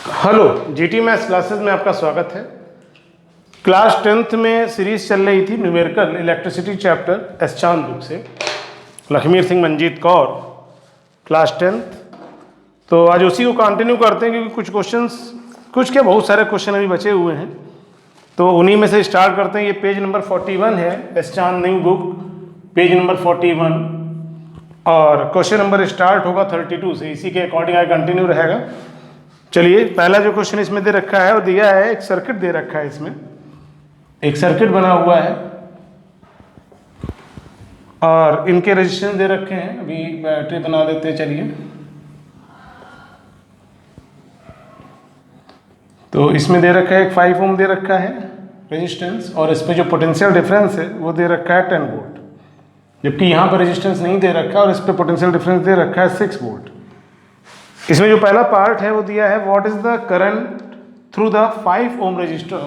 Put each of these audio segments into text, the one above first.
Hello, GT maths classes में आपका स्वागत है। क्लास 10th में सीरीज चल रही थी न्यूमेरिकल इलेक्ट्रिसिटी चैप्टर एस चांद बुक से, लखमीर सिंह मंजीत कौर, क्लास 10th। तो आज उसी को कंटिन्यू करते हैं क्योंकि कुछ क्या बहुत सारे क्वेश्चन अभी बचे हुए हैं, तो उन्हीं में से स्टार्ट करते हैं। ये पेज नंबर 41 है एस चांद न्यू बुक, पेज नंबर 41, और क्वेश्चन नंबर स्टार्ट होगा 32 से। इसी के अकॉर्डिंग आगे कंटिन्यू रहेगा। चलिए, पहला जो क्वेश्चन इसमें दे रखा है वो दिया है, एक सर्किट दे रखा है। इसमें एक सर्किट बना हुआ है और इनके रेजिस्टेंस दे रखे हैं। अभी बैटरी बना देते हैं। चलिए, तो इसमें दे रखा है एक 5 ओम दे रखा है रेजिस्टेंस, और इस पे जो पोटेंशियल डिफरेंस है वो दे रखा है 10 वोल्ट, जबकि यहाँ पर रेजिस्टेंस नहीं दे रखा और इस पे पोटेंशियल डिफरेंस दे रखा है 6 वोल्ट। इसमें जो पहला पार्ट है वो दिया है what is the current through the 5 ohm resistor,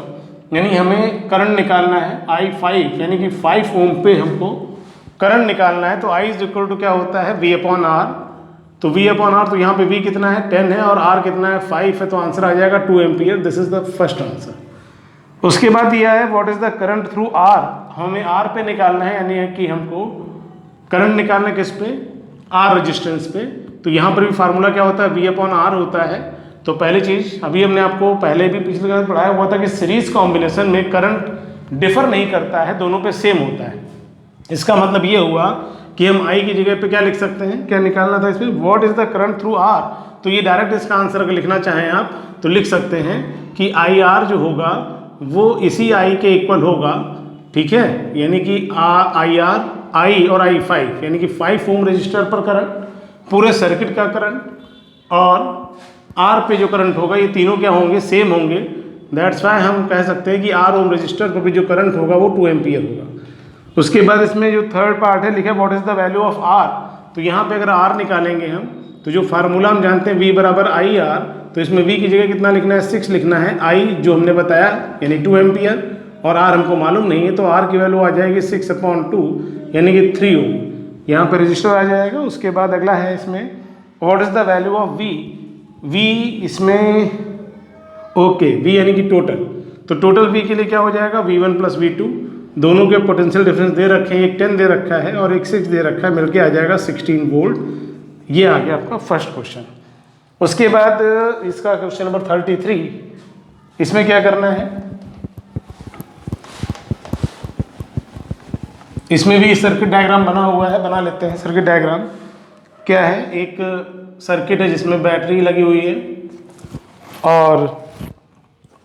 यानी हमें करंट निकालना है I5, यानी कि 5 ओम पे हमको करंट निकालना है। तो I इज इक्वल टू क्या होता है V अपॉन R। तो V अपॉन R, तो यहाँ पे V कितना है 10 है और R कितना है 5 है, तो आंसर आ जाएगा 2 ampere. This is the first answer. उसके बाद दिया है what is the current through R, हमें R पे निकालना है, यानी कि हमको करंट निकालना है किस पे, R रजिस्टेंस पे। तो यहाँ पर भी फार्मूला क्या होता है, V अपॉन R होता है। तो पहली चीज़, अभी हमने आपको पहले भी पिछले क्लास पढ़ाया हुआ था कि सीरीज कॉम्बिनेशन में करंट डिफर नहीं करता है, दोनों पे सेम होता है। इसका मतलब ये हुआ कि हम I की जगह पे क्या लिख सकते हैं, क्या निकालना था इसमें, what is the current through R। तो ये डायरेक्ट इसका आंसर अगर लिखना चाहें आप तो लिख सकते हैं कि IR जो होगा वो इसी I के इक्वल होगा, ठीक है। यानी कि IR, I और I5, यानी कि 5 ओम रजिस्टर पर करंट, पूरे सर्किट का करंट और R पे जो करंट होगा, ये तीनों क्या होंगे, सेम होंगे। दैट्स वाई हम कह सकते हैं कि R ओम रजिस्टर पर भी जो करंट होगा वो 2 एम्पियर होगा। उसके बाद इसमें जो थर्ड पार्ट है लिखा है what is the value of R। तो यहाँ पे अगर R निकालेंगे हम, तो जो फार्मूला हम जानते हैं V बराबर IR, तो इसमें V की जगह कितना लिखना है, 6 लिखना है। I जो हमने बताया यानी 2 एम्पियर, और R हमको मालूम नहीं है, तो R की वैल्यू आ जाएगी 6/2, यानी कि 3 ओम। यहाँ पे रजिस्टर आ जाएगा। उसके बाद अगला है इसमें what is the value of V इसमें ओके, V यानी कि टोटल। तो टोटल V के लिए क्या हो जाएगा, V1 प्लस V2, दोनों के पोटेंशियल डिफरेंस दे रखे हैं, एक 10 दे रखा है और एक 6 दे रखा है, मिलके आ जाएगा 16 वोल्ट। ये आ गया आपका फर्स्ट क्वेश्चन। उसके बाद इसका क्वेश्चन नंबर 33, इसमें क्या करना है, इसमें भी सर्किट डायग्राम बना हुआ है, बना लेते हैं। सर्किट डायग्राम क्या है, एक सर्किट है जिसमें बैटरी लगी हुई है और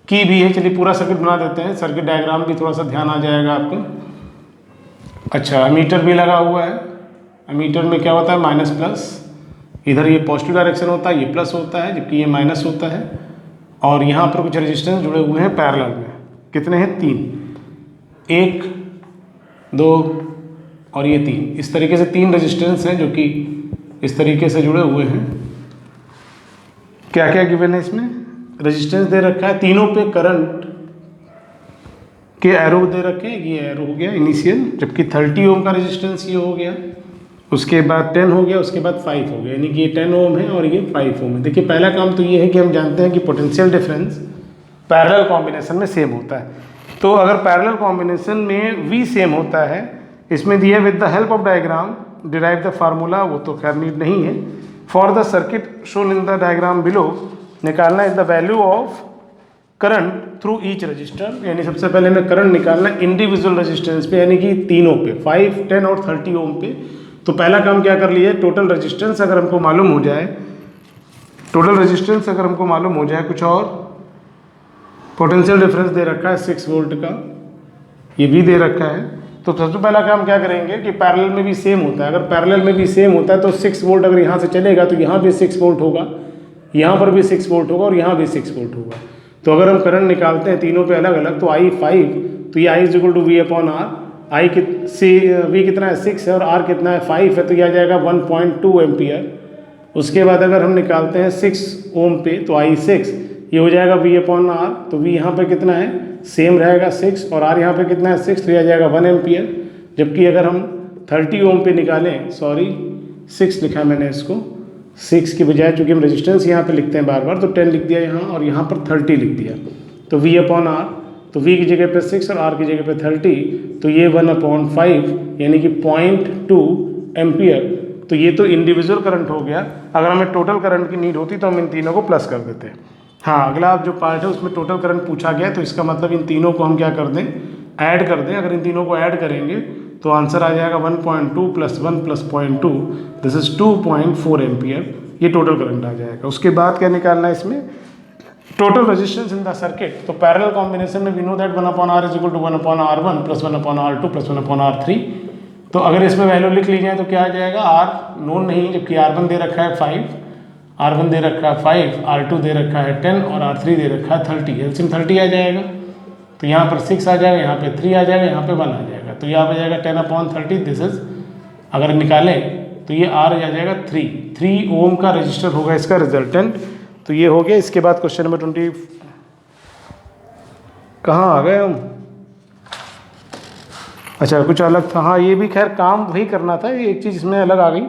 की भी है। चलिए पूरा सर्किट बना देते हैं, सर्किट डायग्राम भी थोड़ा सा ध्यान आ जाएगा आपको। अच्छा, एमीटर भी लगा हुआ है। एमीटर में क्या होता है, माइनस प्लस, इधर ये पॉजिटिव डायरेक्शन होता है, ये प्लस होता है, जबकि ये माइनस होता है। और यहाँ पर कुछ रेजिस्टेंस जुड़े हुए हैं पैरेलल में, कितने हैं, 3, 1, 2 और ये 3। इस तरीके से 3 रेजिस्टेंस हैं जो कि इस तरीके से जुड़े हुए हैं। क्या क्या गिवन है इसमें, रेजिस्टेंस दे रखा है, तीनों पे करंट के एरो दे रखे हैं। ये एरो हो गया इनिशियल, जबकि 30 ओम का रेजिस्टेंस ये हो गया, उसके बाद 10 हो गया, उसके बाद 5 हो गया, यानी कि ये 10 ओम है और ये 5 ओम है। देखिए पहला काम तो ये है कि हम जानते हैं कि पोटेंशियल डिफरेंस पैरेलल कॉम्बिनेशन में सेम होता है। तो अगर पैरेलल कॉम्बिनेशन में V सेम होता है, इसमें दिया with the help of diagram derive the formula, वो तो खैर नीड नहीं है। For the circuit shown in the diagram below, निकालना is the value of current through each resistor, यानी सबसे पहले हमें करंट निकालना इंडिविजुअल रजिस्टेंस पे, यानी कि तीनों पे, 5, 10 और 30 ओम पे। तो पहला काम क्या कर लिया, टोटल रजिस्टेंस अगर हमको मालूम हो जाए, टोटल रजिस्टेंस अगर हमको मालूम हो जाए, कुछ और पोटेंशियल डिफरेंस दे रखा है 6 वोल्ट का, ये भी दे रखा है। तो सबसे पहला काम क्या करेंगे कि पैरेलल में भी सेम होता है। अगर पैरेलल में भी सेम होता है तो 6 वोल्ट अगर यहाँ से चलेगा तो यहाँ भी 6 वोल्ट होगा, यहाँ पर भी 6 वोल्ट होगा और यहाँ भी 6 वोल्ट होगा। तो अगर हम करंट निकालते हैं तीनों पे अलग अलग, तो I5, तो ये I is equal to V upon R। V कितना है 6 है और R कितना है 5 है, तो यह आ जाएगा 1.2 एम्पियर। उसके बाद अगर हम निकालते हैं 6 ओम पे, तो I6 ये हो जाएगा V अपॉन R। तो V यहाँ पे कितना है, सेम रहेगा 6, और R यहाँ पे कितना है 6, तो यह आ जाएगा 1 एम्पियर। जबकि अगर हम 30 ओम पे निकालें, सॉरी 6 लिखा मैंने इसको, 6 की बजाय चूँकि हम रेजिस्टेंस यहाँ पे लिखते हैं बार बार, तो 10 लिख दिया यहाँ और यहाँ पर 30 लिख दिया। तो V/R, तो V की जगह पे 6 और R की जगह पे 30, तो ये 1/5 यानी कि 0.2 एम्पियर। तो ये तो इंडिविजुअल करंट हो गया। अगर हमें टोटल करंट की नीड होती तो हम इन तीनों को प्लस कर देते हैं। हाँ, अगला जो पार्ट है उसमें टोटल करंट पूछा गया है, तो इसका मतलब इन तीनों को हम क्या कर दें, ऐड कर दें। अगर इन तीनों को ऐड करेंगे तो आंसर आ जाएगा 1.2 + 1 + 0.2, दिस इज 2.4 एम्पियर। ये टोटल करंट आ जाएगा। उसके बाद क्या निकालना है इसमें, total resistance in the circuit. तो पैरेलल कॉम्बिनेशन में we know that 1/R = 1/R1 + 1/R2 + 1/R3। तो अगर इसमें वैल्यू लिख ली जाए तो क्या आ जाएगा, R नोन नहीं, जबकि R1 दे रखा है 5, R1 दे रखा है 5, R2 दे रखा है 10 और R3 दे रखा है 30। एलसीएम 30 आ जाएगा। तो यहाँ पर 6 आ जाएगा, यहाँ पे 3 आ जाएगा, यहाँ पे 1 आ जाएगा। तो यहाँ पे जाएगा 10/30, दिस इज, अगर निकालें तो ये R आ जाएगा 3 ओम का रजिस्टर होगा इसका रिजल्टेंट। तो ये हो गया। इसके बाद क्वेश्चन नंबर 20, कहाँ आ गए हम, अच्छा कुछ अलग था। हाँ, ये भी खैर काम वही करना था, ये एक चीज़ इसमें अलग आ गई।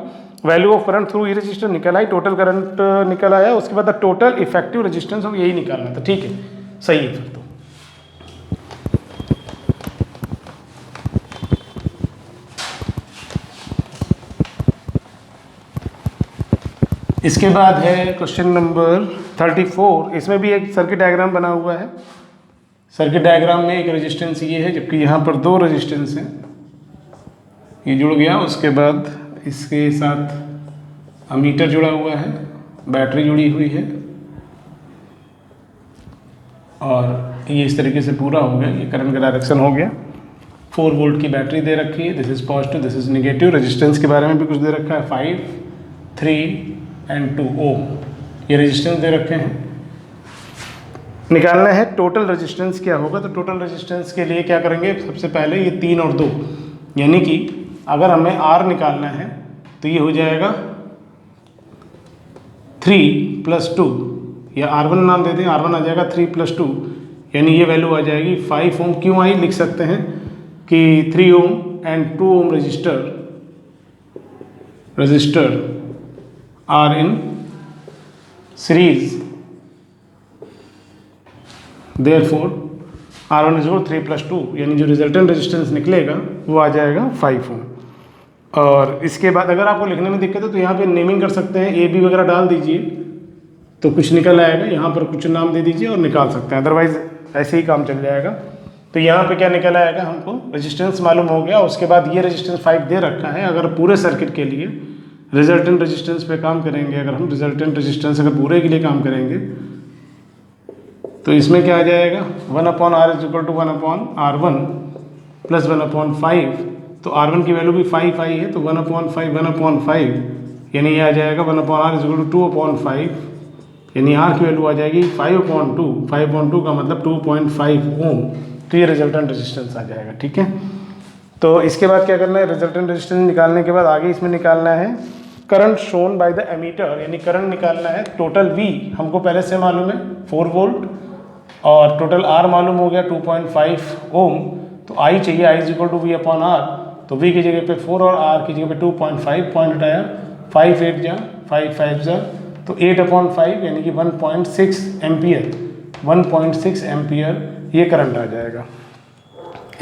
Value of current through E register निकल आई, टोटल करंट निकल आया, उसके बाद टोटल इफेक्टिव रेजिस्टेंस हम यही निकालना था। ठीक है, सही है फिर तो। इसके बाद है क्वेश्चन नंबर 34। इसमें भी एक सर्किट डायग्राम बना हुआ है। सर्किट डायग्राम में एक रेजिस्टेंस ये है, जबकि यहाँ पर 2 रेजिस्टेंस हैं। ये जुड़ गया, उसके बाद इसके साथ अमीटर जुड़ा हुआ है, बैटरी जुड़ी हुई है, और ये इस तरीके से पूरा हो गया। ये करंट का डायरेक्शन हो गया। 4 वोल्ट की बैटरी दे रखी है, this is positive, this is negative. Resistance के बारे में भी कुछ दे रखा है, 5, 3 एंड 2 ओम, ये रेजिस्टेंस दे रखे हैं। निकालना है टोटल रेजिस्टेंस क्या होगा। तो टोटल रेजिस्टेंस के लिए क्या करेंगे, सबसे पहले ये 3 और 2, यानी कि अगर हमें R निकालना है तो ये हो जाएगा 3 + 2, या R1 नाम दे दें, R1 आ जाएगा 3 + 2, यानी ये वैल्यू आ जाएगी 5 ओम। क्यों आई, लिख सकते हैं कि 3 ohm and 2 ohm resistor are in series, therefore R1 = 3 + 2, यानी जो रिजल्टेंट रेजिस्टेंस निकलेगा वो आ जाएगा 5 ओम। और इसके बाद अगर आपको लिखने में दिक्कत है तो यहाँ पे नेमिंग कर सकते हैं, AB वगैरह डाल दीजिए तो कुछ निकल आएगा। यहाँ पर कुछ नाम दे दीजिए और निकाल सकते हैं, अदरवाइज ऐसे ही काम चल जाएगा। तो यहाँ पे क्या निकल आएगा, हमको रेजिस्टेंस मालूम हो गया। उसके बाद ये रेजिस्टेंस 5 दे रखा है। अगर पूरे सर्किट के लिए रिजल्टेंट रेजिस्टेंस पे काम करेंगे, अगर हम रिजल्टेंट रेजिस्टेंस अगर पूरे के लिए काम करेंगे तो इसमें क्या आ जाएगा, 1/R = 1/R1 + 1/5। तो R1 की वैल्यू भी 5 आई है, तो 1/5 यानी ये आ जाएगा 1/R = 2/5, यानी R की वैल्यू आ जाएगी 5/2। 5/2 का मतलब 2.5 ओम। तो ये रिजल्टेंट रेजिस्टेंस आ जाएगा। ठीक है, तो इसके बाद क्या करना है, रिजल्टेंट रेजिस्टेंस निकालने के बाद आगे इसमें निकालना है current shown by the ammeter, यानी करंट निकालना है। टोटल V हमको पहले से मालूम है 4 वोल्ट, और टोटल R मालूम हो गया 2.5 ओम। तो I चाहिए, I = V/R। तो V की जगह पे 4 और R की जगह पे 2.5, पॉइंट हटाया, 5 8 जा 5 5 जा, तो 8/5 यानी कि 1.6 एम्पियर, 1.6 एम्पियर ये करंट आ जाएगा।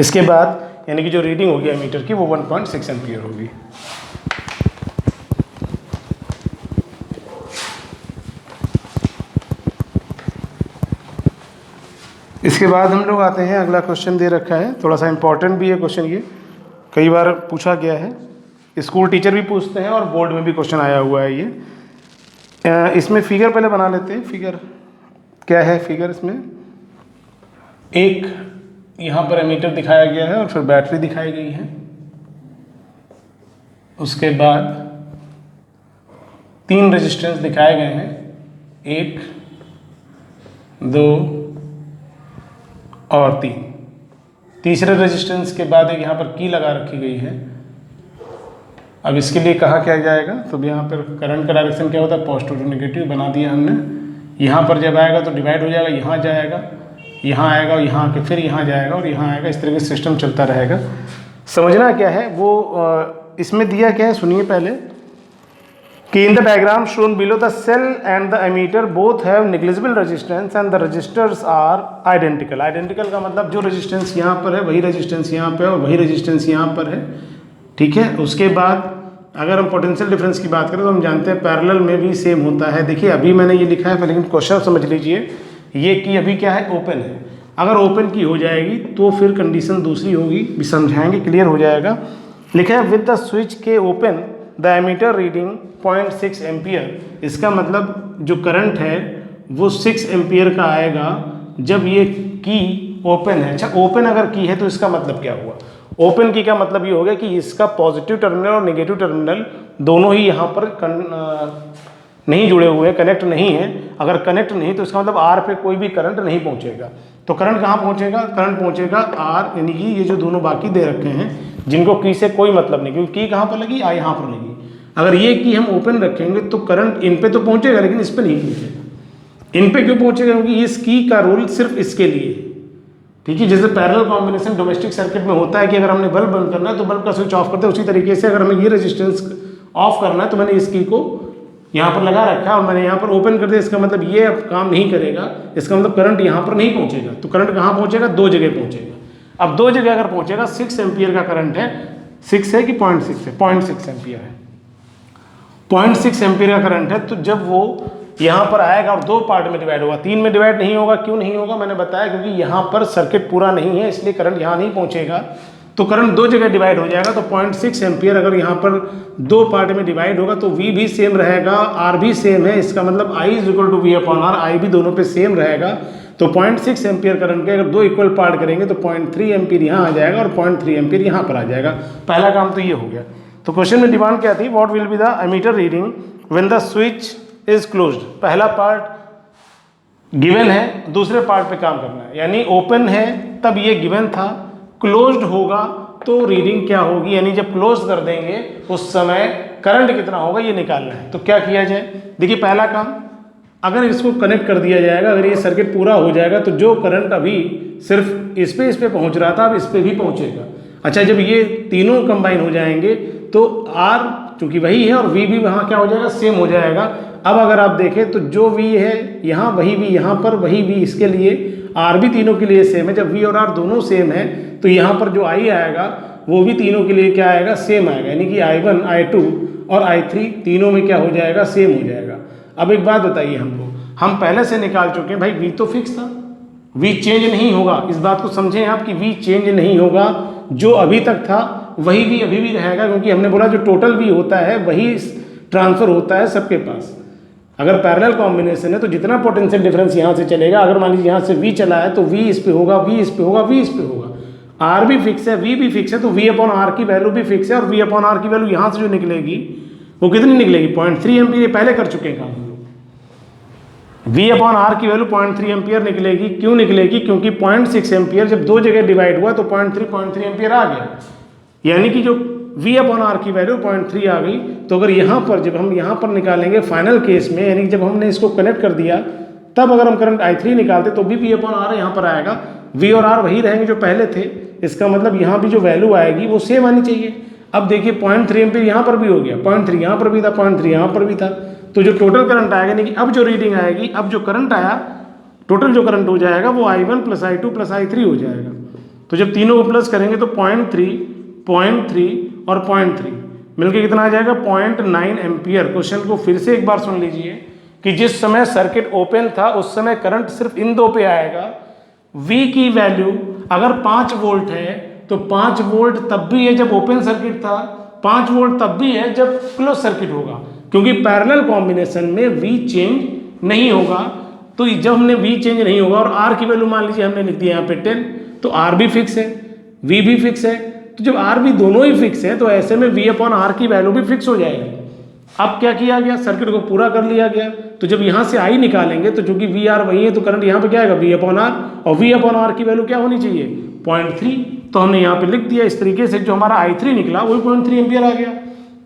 इसके बाद यानी कि जो रीडिंग होगी एमीटर की वो 1.6 एम्पियर होगी। इसके बाद हम लोग आते हैं, अगला क्वेश्चन दे रखा है, थोड़ा सा इंपॉर्टेंट भी है क्वेश्चन, ये कई बार पूछा गया है, स्कूल टीचर भी पूछते हैं और बोर्ड में भी क्वेश्चन आया हुआ है ये। इसमें फिगर पहले बना लेते हैं। फिगर क्या है, फिगर इसमें एक यहाँ पर एमीटर दिखाया गया है और फिर बैटरी दिखाई गई है। उसके बाद 3 रेजिस्टेंस दिखाए गए हैं, 1 2 और 3। तीसरे रेजिस्टेंस के बाद एक यहाँ पर की लगा रखी गई है। अब इसके लिए कहा क्या जाएगा, तो यहाँ पर करंट का डायरेक्शन क्या होता है, पॉजिटिव टू नेगेटिव बना दिया हमने। यहाँ पर जब आएगा तो डिवाइड हो जाएगा, यहाँ जाएगा, यहाँ आएगा, यहाँ आके फिर यहाँ जाएगा और यहाँ आएगा, इस तरीके से सिस्टम चलता रहेगा। समझना क्या है वो इसमें दिया क्या है, सुनिए पहले कि in the diagram shown below the cell and the ammeter both have negligible resistance and the resistors are identical. Identical का मतलब जो रेजिस्टेंस यहाँ पर है वही रेजिस्टेंस यहाँ पर है और वही रेजिस्टेंस यहाँ पर है, ठीक है। उसके बाद अगर हम पोटेंशियल डिफरेंस की बात करें तो हम जानते हैं पैरेलल में भी सेम होता है। देखिए अभी मैंने ये लिखा है, लेकिन क्वेश्चन समझ लीजिए, ये की अभी क्या है, ओपन है। अगर ओपन की हो जाएगी तो फिर कंडीशन दूसरी होगी, भी समझाएंगे, क्लियर हो जाएगा। लिखा है with the switch K open the ammeter reading 0.6 ampere. इसका मतलब जो करंट है वो 6 एम्पियर का आएगा जब ये की ओपन है। अच्छा, ओपन अगर की है तो इसका मतलब क्या हुआ? ओपन की का मतलब ये हो गया कि इसका पॉजिटिव टर्मिनल और नेगेटिव टर्मिनल दोनों ही यहाँ पर नहीं जुड़े हुए हैं, कनेक्ट नहीं है। अगर कनेक्ट नहीं तो इसका मतलब आर पे कोई भी करंट नहीं पहुँचेगा। तो करंट कहाँ पहुँचेगा? करंट पहुँचेगा आर, यानी कि ये जो दोनों बाकी दे रखे हैं जिनको की से कोई मतलब नहीं, क्योंकि की कहाँ पर लगी, आई यहाँ पर लगी। अगर ये की हम ओपन रखेंगे तो करंट इन पे तो पहुँचेगा लेकिन इस पर नहीं पहुँचेगा। इन पे क्यों पहुँचेगा? क्योंकि इस की का रूल सिर्फ इसके लिए, ठीक है। जैसे पैरेलल कॉम्बिनेशन डोमेस्टिक सर्किट में होता है कि अगर हमने बल्ब बंद करना है तो बल्ब का स्विच ऑफ करते हैं, उसी तरीके से अगर हमें ये रेजिस्टेंस ऑफ करना है तो मैंने इस की को यहाँ पर लगा रखा है और मैंने यहाँ पर ओपन कर दिया। इसका मतलब ये अब काम नहीं करेगा, इसका मतलब करंट यहाँ पर नहीं पहुँचेगा। तो करंट कहाँ पहुँचेगा? दो जगह पहुँचेगा। अब दो जगह अगर पहुँचेगा, 6 एम्पियर का करंट है, 6 है कि 0.6 है, 0.6 एम्पियर है, 0.6 एम्पियर का करंट है। तो जब वो यहाँ पर आएगा और दो पार्ट में डिवाइड होगा, 3 में डिवाइड नहीं होगा। क्यों नहीं होगा? मैंने बताया क्योंकि यहाँ पर सर्किट पूरा नहीं है, इसलिए करंट यहाँ नहीं पहुँचेगा। तो करंट दो जगह डिवाइड हो जाएगा। तो 0.6 एम्पियर अगर यहाँ पर दो पार्ट में डिवाइड होगा तो V भी सेम रहेगा, R भी सेम है। इसका मतलब I is equal to V/R, I भी दोनों पे सेम रहेगा। तो 0.6 एम्पियर करंट के अगर दो इक्वल पार्ट करेंगे तो 0.3 एम्पियर यहाँ आ जाएगा और 0.3 एम्पियर यहाँ पर आ जाएगा। पहला काम तो ये हो गया। तो क्वेश्चन में डिमांड क्या थी? What will be the ammeter reading when the switch is closed. पहला पार्ट गिवन है, दूसरे पार्ट पे काम करना है। यानी ओपन है तब ये गिवन था, क्लोज्ड होगा तो रीडिंग क्या होगी, यानी जब क्लोज कर देंगे उस समय करंट कितना होगा ये निकालना है। तो क्या किया जाए? देखिए पहला काम, अगर इसको कनेक्ट कर दिया जाएगा, अगर ये सर्किट पूरा हो जाएगा तो जो करंट अभी सिर्फ इस पे पहुंच रहा था अब इस पे भी पहुंचेगा। अच्छा, जब ये तीनों कंबाइन हो जाएंगे तो R चूंकि वही है और V भी वहाँ क्या हो जाएगा, सेम हो जाएगा। अब अगर आप देखें तो जो V है यहाँ, वही V यहाँ पर, वही V इसके लिए, R भी तीनों के लिए सेम है। जब V और R दोनों सेम है तो यहाँ पर जो I आएगा वो भी तीनों के लिए क्या आएगा, सेम आएगा। यानी कि I1, I2 और I3 तीनों में क्या हो जाएगा, सेम हो जाएगा। अब एक बात बताइए हमको, हम पहले से निकाल चुके हैं भाई, V तो फिक्स था, V चेंज नहीं होगा। इस बात को समझें आप कि V चेंज नहीं होगा, जो अभी तक था वही V अभी भी रहेगा, क्योंकि हमने बोला जो टोटल V होता है वही ट्रांसफर होता है सबके पास। अगर पैरेलल कॉम्बिनेशन है तो जितना पोटेंशियल डिफरेंस यहाँ से चलेगा, अगर मान लीजिए यहाँ से V चला है तो V इस पे होगा, V इस पे होगा, V इस पे होगा। R भी फिक्स है, V भी फिक्स है, तो V/R की वैल्यू भी फिक्स है। और V/R की वैल्यू यहाँ से जो निकलेगी वो कितनी निकलेगी, 0.3 एम्पियर। पहले कर चुके हैं काम हम लोग। V/R की वैल्यू 0.3 एम्पियर निकलेगी। क्यों निकलेगी? क्योंकि 0.6 एम्पियर जब दो जगह डिवाइड हुआ तो 0.3 एम्पियर आ गया, यानी कि जो V/R की वैल्यू 0.3 आ गई। तो अगर यहाँ पर जब हम यहाँ पर निकालेंगे फाइनल केस में, यानी जब हमने इसको कनेक्ट कर दिया तब अगर हम करंट I3 निकालते तो भी V/R यहाँ पर आएगा, V और R वही रहेंगे जो पहले थे। इसका मतलब यहाँ भी जो वैल्यू आएगी वो सेम आनी चाहिए। अब देखिए 0.3 एम्पियर यहाँ पर भी हो गया, 0.3 यहाँ पर भी था, 0.3 यहाँ पर भी था। तो जो टोटल करंट आएगा, यानी कि अब जो रीडिंग आएगी, अब जो करंट आया, टोटल जो करंट हो जाएगा वो I1 + I2 + I3 हो जाएगा। तो जब तीनों को प्लस करेंगे तो 0.3 और 0.3 मिलकर कितना आ जाएगा, 0.9 एम्पियर। क्वेश्चन को फिर से एक बार सुन लीजिए कि जिस समय सर्किट ओपन था उस समय करंट सिर्फ इन दो पे आएगा। V की वैल्यू अगर 5 वोल्ट है तो 5 वोल्ट तब भी है जब ओपन सर्किट था, 5 वोल्ट तब भी है जब क्लोज सर्किट होगा, क्योंकि पैरेलल कॉम्बिनेशन में V चेंज नहीं होगा। तो जब हमने V चेंज नहीं होगा और R की वैल्यू मान लीजिए हमने लिख दिया यहाँ पे 10, तो R भी फिक्स है, V भी फिक्स है। तो जब R भी दोनों ही फिक्स है तो ऐसे में V/R की वैल्यू भी फिक्स हो जाएगी। अब क्या किया गया, सर्किट को पूरा कर लिया गया। तो जब यहाँ से I निकालेंगे तो चूंकि VR वही है तो करंट यहाँ पे क्या आएगा, V/R, और V/R की वैल्यू क्या होनी चाहिए, 0.3। तो हमने यहाँ पे लिख दिया इस तरीके से, जो हमारा I3 निकला वही 0.3 एम्पियर आ गया।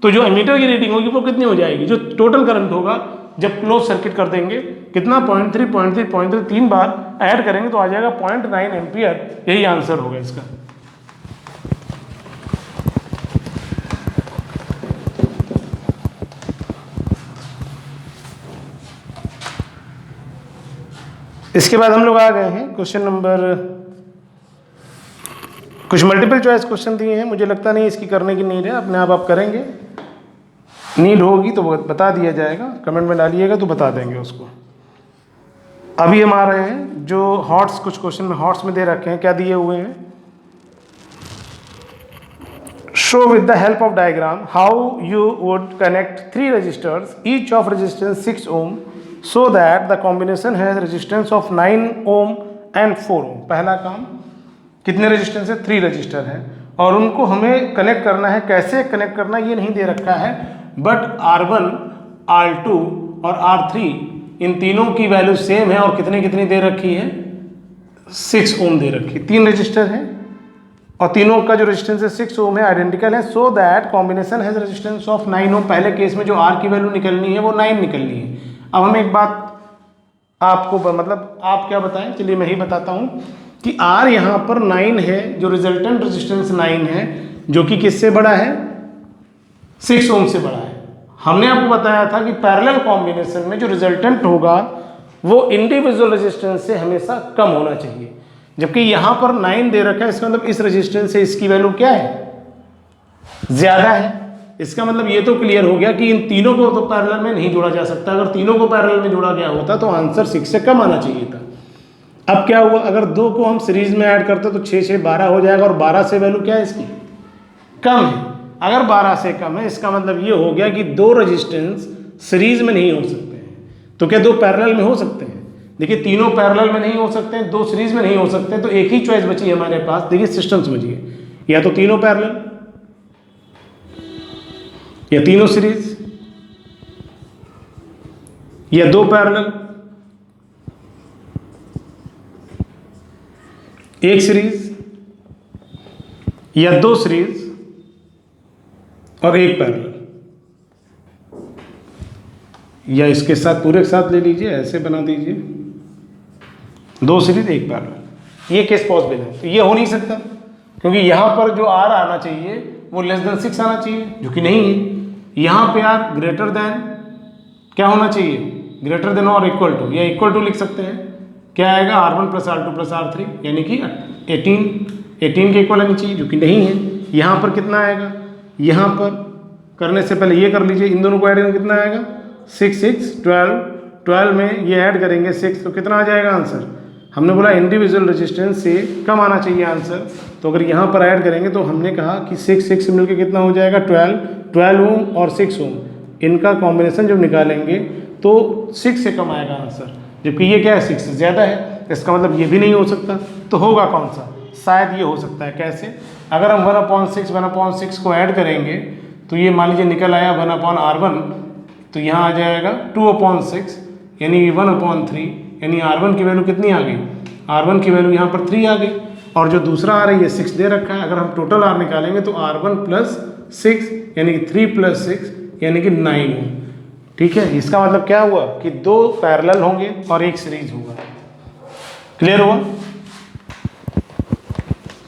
तो जो एमीटर की रीडिंग होगी वो कितनी हो जाएगी, जो टोटल करंट होगा जब क्लोज सर्किट कर देंगे, कितना 0.3 3 बार ऐड करेंगे तो आ जाएगा 0.9 एम्पियर। यही आंसर होगा इसका। इसके बाद हम लोग आ गए हैं क्वेश्चन नंबर, कुछ मल्टीपल चॉइस क्वेश्चन दिए हैं, मुझे लगता नहीं इसकी करने की नीड है, अपने आप करेंगे, नीड होगी तो बता दिया जाएगा, कमेंट में डालिएगा तो बता देंगे उसको। अभी हम आ रहे हैं जो हॉट्स, कुछ क्वेश्चन में हॉट्स में दे रखे हैं, क्या दिए हुए हैं, show with the help of diagram how you would connect 3 resistors each of resistance 6 ohm so that the combination has resistance of 9 ohm and 4 ohm। पहला काम, कितने रेजिस्टेंस है, 3 रजिस्टर है और उनको हमें कनेक्ट करना है। कैसे कनेक्ट करना ये नहीं दे रखा है, बट R1, R2 और R3 इन तीनों की वैल्यू सेम है और कितनी कितनी दे रखी है, 6 ओम दे रखी है। 3 रजिस्टर है और तीनों का जो रेजिस्टेंस है 6 ओम है, आइडेंटिकल है, so that combination has resistance of 9 ओम। पहले केस में जो R की वैल्यू निकलनी है वो 9 निकलनी है। अब हम एक बात आपको मतलब आप क्या बताएं, चलिए मैं ही बताता हूँ कि R यहाँ पर 9 है, जो रिजल्टेंट रेजिस्टेंस 9 है, जो कि किससे बड़ा है, 6 ओम से बड़ा है। हमने आपको बताया था कि पैरेलल कॉम्बिनेशन में जो रिजल्टेंट होगा वो इंडिविजुअल रेजिस्टेंस से हमेशा कम होना चाहिए, जबकि यहां पर 9 दे रखा है, इसका मतलब इस रेजिस्टेंस से इसकी वैल्यू क्या है, ज्यादा है। इसका मतलब ये तो क्लियर हो गया कि इन तीनों को तो पैरेलल में नहीं जोड़ा जा सकता। अगर तीनों को पैरेलल में जोड़ा गया होता तो आंसर 6 से कम आना चाहिए था। अब क्या हुआ, अगर 2 को हम सीरीज में ऐड करते तो 6 6 12 हो जाएगा और 12 से वैल्यू क्या है इसकी, कम है। अगर 12 से कम है, इसका मतलब ये हो गया कि 2 रेजिस्टेंस सीरीज में नहीं हो सकते हैं। तो क्या 2 पैरेलल में हो सकते हैं? देखिए, तीनों पैरेलल में नहीं हो सकते हैं, 2 सीरीज में नहीं हो सकते हैं, तो एक ही चॉइस बची हमारे पास। देखिए सिस्टम समझिए, या तो तीनों पैरेलल या तीनों सीरीज या 2 पैरेलल, एक सीरीज या 2 सीरीज और एक पैरेलल, या इसके साथ पूरे के साथ ले लीजिए, ऐसे बना दीजिए, 2 सीरीज एक पैरेलल। ये केस पॉसिबल है। तो ये हो नहीं सकता क्योंकि यहां पर जो R आना चाहिए वो लेस देन 6 आना चाहिए, जो कि नहीं है। यहां पे R ग्रेटर देन क्या होना चाहिए, ग्रेटर देन और इक्वल टू, या इक्वल टू लिख सकते हैं। क्या आएगा, R1 plus R2 plus R3, यानी कि 18 के इक्वल आनी चाहिए, जो कि नहीं है। यहाँ पर कितना आएगा, यहाँ पर करने से पहले ये कर लीजिए, इन दोनों को ऐड करेंगे कितना आएगा, 6 6 12 में ये ऐड करेंगे 6, तो कितना आ जाएगा आंसर। हमने बोला इंडिविजुअल रेजिस्टेंस से कम आना चाहिए आंसर, तो अगर यहाँ पर ऐड करेंगे तो हमने कहा कि 6 6 से मिलकर कितना हो जाएगा, 12 ओम और 6 ओम, इनका कॉम्बिनेशन जब निकालेंगे तो 6 से कम आएगा आंसर, जबकि ये क्या है, 6 से ज़्यादा है। इसका मतलब ये भी नहीं हो सकता। तो होगा कौन सा, शायद ये हो सकता है। कैसे, अगर हम 1/6 को ऐड करेंगे तो ये मान लीजिए निकल आया 1/R1, तो यहाँ आ जाएगा 2/6, यानी 1/3, यानी R1 की वैल्यू कितनी आ गई, R1 की वैल्यू यहाँ पर 3 आ गई, और जो दूसरा आ रही है 6 दे रखा है। अगर हम टोटल R निकालेंगे तो R1 प्लस 6 यानी कि 3 प्लस 6 यानी कि 9 हो। ठीक है, इसका मतलब क्या हुआ कि 2 पैरेलल होंगे और एक सीरीज होगा। क्लियर हुआ?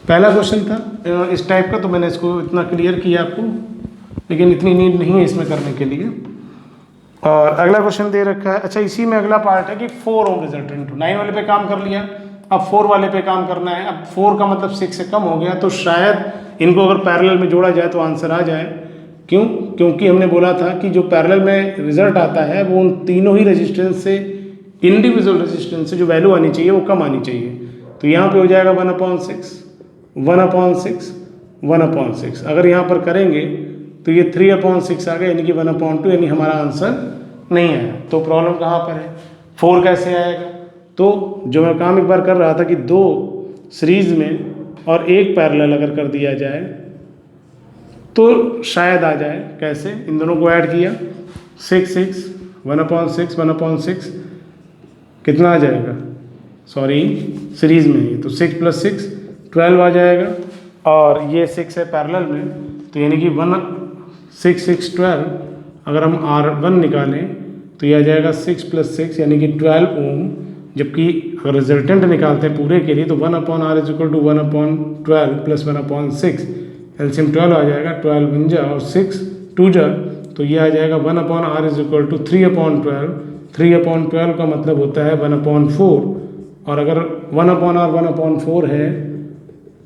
पहला क्वेश्चन था इस टाइप का, तो मैंने इसको इतना क्लियर किया आपको, लेकिन इतनी नीड नहीं है इसमें करने के लिए। और अगला क्वेश्चन दे रखा है, अच्छा इसी में अगला पार्ट है कि 4 ओम रिजल्टेंट, 9 वाले पे काम कर लिया, अब 4 वाले पे काम करना है। अब 4 का मतलब 6 से कम हो गया, तो शायद इनको अगर पैरेलल में जोड़ा जाए तो आंसर आ जाए। क्यों? क्योंकि हमने बोला था कि जो पैरेलल में रिजल्ट आता है वो उन तीनों ही रेजिस्टेंस से, इंडिविजुअल रेजिस्टेंस से जो वैल्यू आनी चाहिए वो कम आनी चाहिए। तो यहाँ पे हो जाएगा 1/6, 1/6, 1/6। अगर यहाँ पर करेंगे तो ये 3/6 आ गया, यानी कि 1/2, यानी हमारा आंसर नहीं आया। तो प्रॉब्लम कहाँ पर है, 4 कैसे आएगा? तो जो मैं काम एक बार कर रहा था कि 2 सीरीज में और एक पैरेलल अगर कर दिया जाए तो शायद आ जाए। कैसे, इन दोनों को ऐड किया 6 6 1/6 कितना आ जाएगा, सॉरी सीरीज में ही, तो 6 + 6 12 आ जाएगा, और ये 6 है पैरेलल में, तो यानी कि 6 6 12। अगर हम R1 निकालें तो यह आ जाएगा 6 + 6 यानी कि 12 ओम, जबकि अगर रिजल्टेंट निकालते हैं पूरे के लिए तो 1/R = 1/12 + 1/6, एलसीएम 12 आ जाएगा, 12 × 1 और 6 2 जा, तो ये आ जाएगा 1/R = 3/12। 3/12 का मतलब होता है 1/4, और अगर 1/R 1/4 है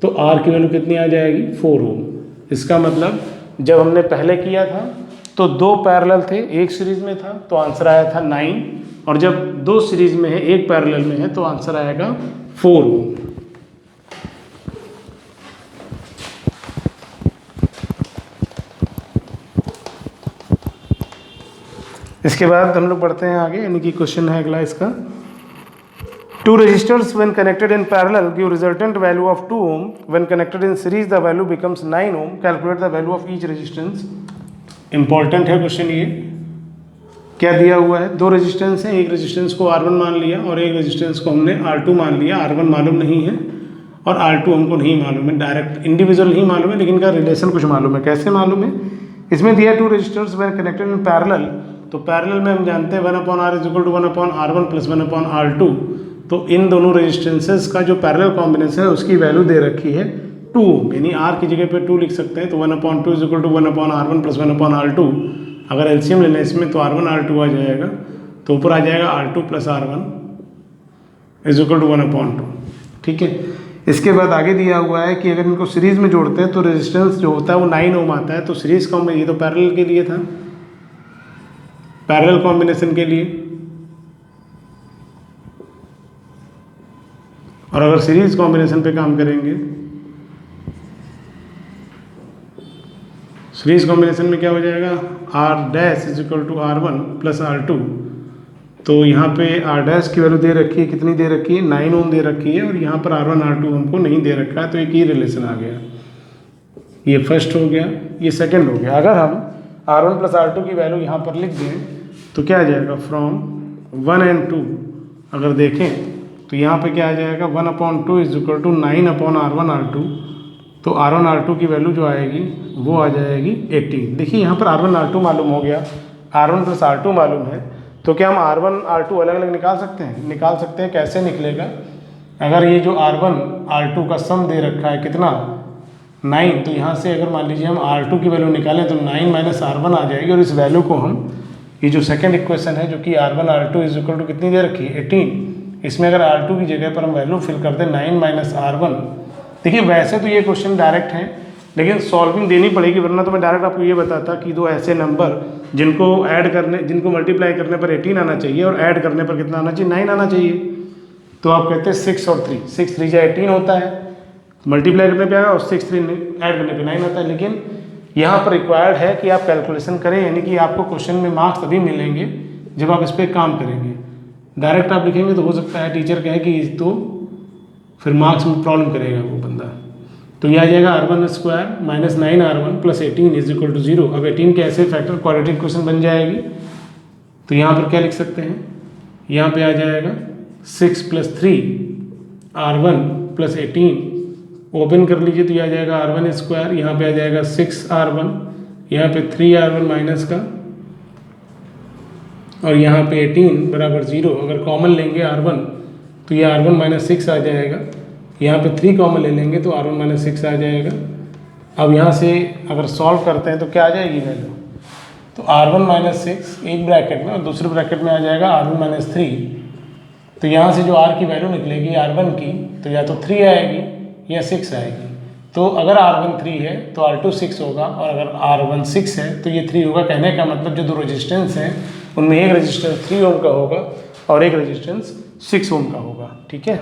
तो R की वैल्यू कितनी आ जाएगी 4 ओम। इसका मतलब जब हमने पहले किया था तो 2 पैरेलल थे, एक सीरीज में था तो आंसर आया था 9, और जब 2 सीरीज में है एक पैरेलल में है तो आंसर आएगा 4 ओम। इसके बाद हम लोग बढ़ते हैं आगे, यानी कि क्वेश्चन है अगला इसका, 2 resistors when connected in parallel give resultant value of 2 ohm. When connected in series the value becomes 9 ohm. Calculate the value of each resistance. Important है क्वेश्चन ये। क्या दिया हुआ है, 2 रेजिस्टेंस हैं, एक रेजिस्टेंस को R1 मान लिया और एक रेजिस्टेंस को हमने R2 मान लिया। R1 मालूम नहीं है और R2 हमको नहीं मालूम है, डायरेक्ट इंडिविजुअल नहीं मालूम है, लेकिन इनका रिलेशन कुछ मालूम है। कैसे मालूम है, इसमें दिया 2 resistors when connected in parallel, तो पैरेलल में हम जानते हैं 1/R = 1/R1 + 1/R2, तो इन दोनों रेजिस्टेंसेस का जो पैरेलल कॉम्बिनेशन है उसकी वैल्यू दे रखी है 2, यानी R की जगह पे 2 लिख सकते हैं, तो 1/2 = 1/R1 + 1/R2। अगर एलसीएम लेना है इसमें तो R1 R2 आ जाएगा, तो ऊपर आ जाएगा R2 + R1 = 1/2। ठीक है। इसके बाद आगे दिया हुआ है कि अगर इनको सीरीज में जोड़ते हैं तो रेजिस्टेंस जो होता है वो 9 ओम आता है। तो सीरीज कॉम्बिनेशन, ये तो पैरेलल के लिए था, पैरेलल कॉम्बिनेशन के लिए, और अगर सीरीज कॉम्बिनेशन पे काम करेंगे, सीरीज कॉम्बिनेशन में क्या हो जाएगा, R' = R1 + R2, तो यहाँ पे R' की वैल्यू दे रखी है, कितनी दे रखी है 9 ओम दे रखी है, और यहाँ पर R1 R2 हमको नहीं दे रखा है, तो एक ही रिलेशन आ गया। ये फर्स्ट हो गया, ये सेकंड हो गया। अगर हम R1 + R2 की वैल्यू यहाँ पर लिख दें तो क्या आ जाएगा, फ्रॉम 1 and 2 अगर देखें तो यहाँ पे क्या आ जाएगा, 1/2 = 9/R1 R2, तो R1 R2 की वैल्यू जो आएगी वो आ जाएगी 18। देखिए यहाँ पर R1 R2 मालूम हो गया, R1 + R2 मालूम है, तो क्या हम R1 R2 अलग अलग निकाल सकते हैं? निकाल सकते हैं। कैसे निकलेगा, अगर ये जो R1 R2 का सम दे रखा है कितना 9, तो यहाँ से अगर मान लीजिए हम R2 की वैल्यू निकालें तो 9 - R1 आ जाएगी, और इस वैल्यू को हम, ये जो सेकेंड इक्वेशन है जो कि R1 R2 = कितनी दे रखी है 18, इसमें अगर R2 की जगह पर हम वैल्यू फिल कर दें 9 - R1। देखिए वैसे तो ये क्वेश्चन डायरेक्ट हैं, लेकिन सॉल्विंग देनी पड़ेगी, वरना तो मैं डायरेक्ट आपको ये बताता कि 2 ऐसे नंबर जिनको ऐड करने, जिनको मल्टीप्लाई करने पर 18 आना चाहिए और ऐड करने पर कितना आना चाहिए, 9 आना चाहिए। तो आप कहते हैं 6 और 3, 6 3 = 18 होता है, मल्टीप्लाई करने पर आएगा, और 6 3 ऐड करने पर 9 आता है। लेकिन यहाँ पर रिक्वायर्ड है कि आप कैलकुलेशन करें, यानी कि आपको क्वेश्चन में मार्क्स तभी मिलेंगे जब आप इस पर काम करेंगे। डायरेक्ट आप लिखेंगे तो हो सकता है टीचर कहे कि तो फिर मार्क्स में प्रॉब्लम करेगा वो बंदा। तो यह आ जाएगा R1² - 9R1 + 18 = 0। अब 18 के ऐसे फैक्टर क्वाड्रेटिक इक्वेशन बन जाएगी, तो यहाँ पर क्या लिख सकते हैं, यहाँ पे आ जाएगा 6 + 3R1 + 18, ओपन कर लीजिए तो यह आ जाएगा R1², यहाँ पे आ जाएगा 6R1, यहाँ पे 3R1 माइनस का, और यहाँ पे 18 = 0। अगर कॉमन लेंगे R1 तो ये R1 - 6 आ जाएगा, यहाँ पे 3 कॉमन ले लेंगे तो R1 - 6 आ जाएगा। अब यहाँ से अगर सॉल्व करते हैं तो क्या आ जाएगी वैल्यू, तो R1 - 6 एक ब्रैकेट में और दूसरे ब्रैकेट में आ जाएगा R1 - 3। तो यहाँ से जो R की वैल्यू निकलेगी R1 की, तो या तो 3 आएगी या 6 आएगी। तो अगर R1 3 है तो R2 6 होगा, और अगर R1 6 है तो ये 3 होगा। कहने का मतलब जो 2 रेजिस्टेंस हैं उनमें एक रेजिस्टेंस 3 ओम का होगा और एक रेजिस्टेंस 6 ओम का होगा। ठीक है।